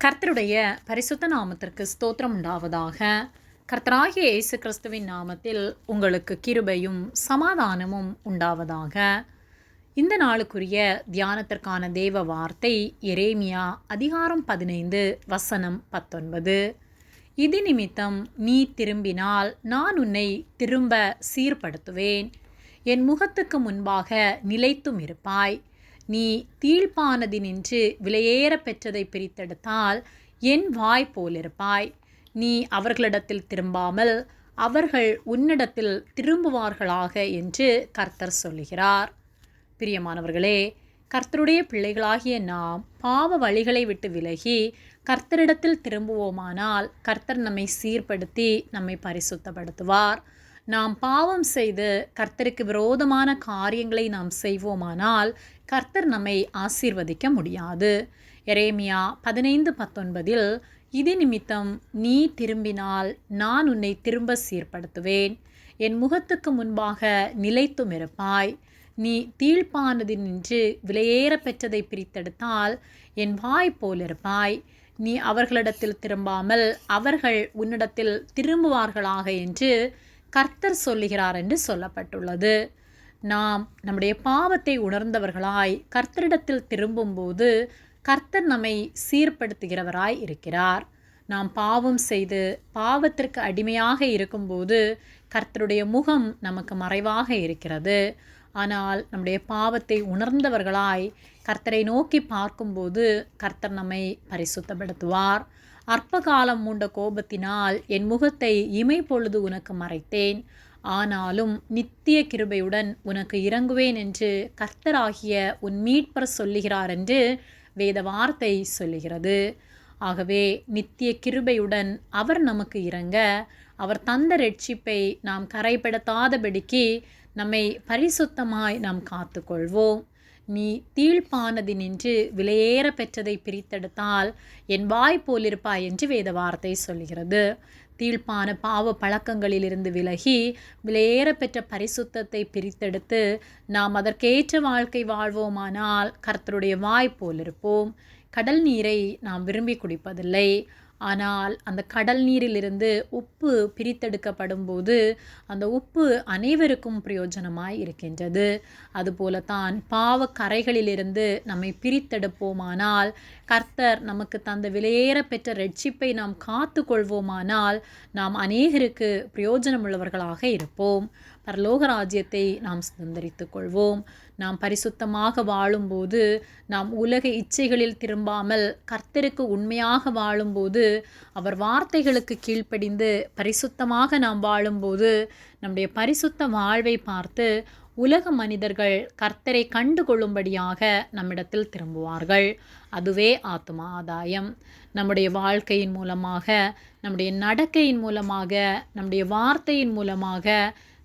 கர்த்தருடைய பரிசுத்த நாமத்திற்கு ஸ்தோத்திரம் உண்டாவதாக. கர்த்தராகிய இயேசு கிறிஸ்துவின் நாமத்தில் உங்களுக்கு கிருபையும் சமாதானமும் உண்டாவதாக. இந்த நாளுக்குரிய தியானத்திற்கான தேவ வார்த்தை எரேமியா அதிகாரம் 15 வசனம் 19. இது நிமித்தம் நீ திரும்பினால் நான் உன்னை திரும்ப சீர்படுத்துவேன், என் முகத்துக்கு முன்பாக நிலைத்தும் இருப்பாய். நீ தீழ்ப்பானதினின்று விலையேற பெற்றதை பிரித்தெடுத்தால் என் வாய் போலிருப்பாய். நீ அவர்களிடத்தில் திரும்பாமல் அவர்கள் உன்னிடத்தில் திரும்புவார்களாக என்று கர்த்தர் சொல்லுகிறார். பிரியமானவர்களே, கர்த்தருடைய பிள்ளைகளாகிய நாம் பாவ வழிகளை விட்டு விலகி கர்த்தரிடத்தில் திரும்புவோமானால் கர்த்தர் நம்மை சீர்படுத்தி நம்மை பரிசுத்தப்படுத்துவார். நாம் பாவம் செய்து கர்த்தருக்கு விரோதமான காரியங்களை நாம் செய்வோமானால் கர்த்தர் நம்மை ஆசீர்வதிக்க முடியாது. எரேமியா 15:19 இது நிமித்தம் நீ திரும்பினால் நான் உன்னை திரும்ப சீர்படுத்துவேன், என் முகத்துக்கு முன்பாக நிலைத்தும் இருப்பாய். நீ தீழ்ப்பானதினின்று விலையேற பெற்றதை பிரித்தெடுத்தால் என் வாய் போலிருப்பாய். நீ அவர்களிடத்தில் திரும்பாமல் அவர்கள் உன்னிடத்தில் திரும்புவார்களாக என்று கர்த்தர் சொல்லுகிறார் என்று சொல்லப்பட்டுள்ளது. நாம் நம்முடைய பாவத்தை உணர்ந்தவர்களாய் கர்த்தரிடத்தில் திரும்பும்போது கர்த்தர் நம்மை சீர்படுத்துகிறவராய் இருக்கிறார். நாம் பாவம் செய்து பாவத்திற்கு அடிமையாக இருக்கும்போது கர்த்தருடைய முகம் நமக்கு மறைவாக இருக்கிறது. ஆனால் நம்முடைய பாவத்தை உணர்ந்தவர்களாய் கர்த்தரை நோக்கி பார்க்கும்போது கர்த்தர் நம்மை பரிசுத்தப்படுத்துவார். அற்ப காலம் மூண்ட கோபத்தினால் என் முகத்தை இமை பொழுது உனக்கு மறைத்தேன், ஆனாலும் நித்திய கிருபையுடன் உனக்கு இறங்குவேன் என்று கர்த்தராகிய உன் மீட்பர் சொல்லுகிறார் என்று வேத வார்த்தை சொல்லுகிறது. ஆகவே நித்திய கிருபையுடன் அவர் நமக்கு இறங்க, அவர் தந்த ரட்சிப்பை நாம் கரைப்படுத்தாதபடிக்கு நம்மை பரிசுத்தமாய் நாம் காத்துக்கொள்வோம். நீ தீழ்ப்பானதினின்று விலையேற பெற்றதை பிரித்தெடுத்தால் என் வாய் போலிருப்பாய் என்று வேத வார்த்தை சொல்கிறது. தீழ்ப்பான பாவ பழக்கங்களிலிருந்து விலகி விலையேற பெற்ற பரிசுத்தத்தை பிரித்தெடுத்து நாம் அதற்கேற்ற வாழ்க்கை வாழ்வோமானால் கர்த்தருடைய வாய் போலிருப்போம். கடல் நீரை நாம் விரும்பி குடிப்பதில்லை, ஆனால் அந்த கடல் நீரிலிருந்து உப்பு பிரித்தெடுக்கப்படும் போது அந்த உப்பு அனைவருக்கும் பிரயோஜனமாய் இருக்கின்றது. அதுபோலத்தான் பாவ கரைகளிலிருந்து நம்மை பிரித்தெடுப்போமானால் கர்த்தர் நமக்கு தந்த விலையேற பெற்ற ரட்சிப்பை நாம் காத்து கொள்வோமானால் நாம் அநேகருக்கு பிரயோஜனமுள்ளவர்களாக இருப்போம். பரலோக ராஜ்யத்தை நாம் சுதந்தரித்துக் கொள்வோம். நாம் பரிசுத்தமாக வாழும்போது, நாம் உலக இச்சைகளில் திரும்பாமல் கர்த்தருக்கு உண்மையாக வாழும்போது, அவர் வார்த்தைகளுக்கு கீழ்ப்படிந்து பரிசுத்தமாக நாம் வாழும்போது நம்முடைய பரிசுத்த வாழ்வை பார்த்து உலக மனிதர்கள் கர்த்தரை கண்டு கொள்ளும்படியாக நம்மிடத்தில் திரும்புவார்கள். அதுவே ஆத்தும ஆதாயம். நம்முடைய வாழ்க்கையின் மூலமாக, நம்முடைய நடக்கையின் மூலமாக, நம்முடைய வார்த்தையின் மூலமாக,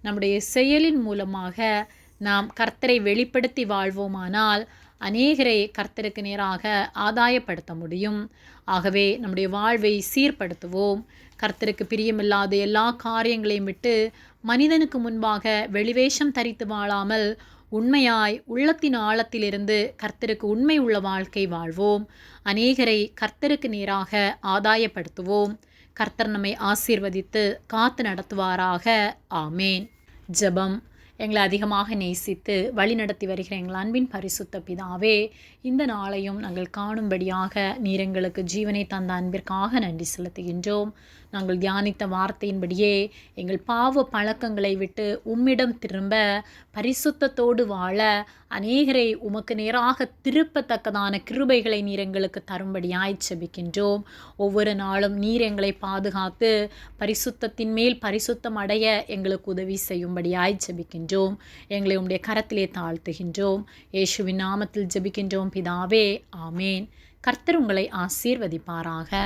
நம்முடைய செயலின் மூலமாக நாம் கர்த்தரை வெளிப்படுத்தி வாழ்வோமானால் அநேகரை கர்த்தருக்கு நேராக ஆதாயப்படுத்த முடியும். ஆகவே நம்முடைய வாழ்வை சீர்படுத்துவோம். கர்த்தருக்கு பிரியமில்லாத எல்லா காரியங்களையும் விட்டு மனிதனுக்கு முன்பாக வெளிவேஷம் தரித்து வாழாமல் உண்மையாய் உள்ளத்தின் ஆழத்திலிருந்து கர்த்தருக்கு உண்மை உள்ள வாழ்க்கை வாழ்வோம். அநேகரை கர்த்தருக்கு நேராக ஆதாயப்படுத்துவோம். கர்த்தர் நம்மை ஆசீர்வதித்து காத்து நடத்துவாராக. ஆமேன். ஜெபம். எங்களை அதிகமாக நேசித்து வழி நடத்தி வருகிற எங்கள் அன்பின் பரிசுத்த பிதாவே, இந்த நாளையும் நாங்கள் காணும்படியாக நீர் எங்களுக்கு ஜீவனை தந்த அன்பிற்காக நன்றி செலுத்துகின்றோம். நாங்கள் தியானித்த வார்த்தையின்படியே எங்கள் பாவ பழக்கங்களை விட்டு உம்மிடம் திரும்ப பரிசுத்தத்தோடு வாழ அநேகரை உமக்கு நேராக திருப்பத்தக்கதான கிருபைகளை நீர் எங்களுக்கு தரும்படியாய் ஜெபிக்கின்றோம். ஒவ்வொரு நாளும் நீர் எங்களை பாதுகாத்து பரிசுத்தத்தின் மேல் பரிசுத்தம் அடைய எங்களுக்கு உதவி செய்யும்படியாய் ஜெபிக்கின்றோம். எங்களை உம்முடைய கரத்திலே தாழ்த்துகின்றோம். இயேசுவின் நாமத்தில் ஜெபிக்கின்றோம் பிதாவே. ஆமேன். கர்த்தர் உங்களை ஆசீர்வதிப்பாராக.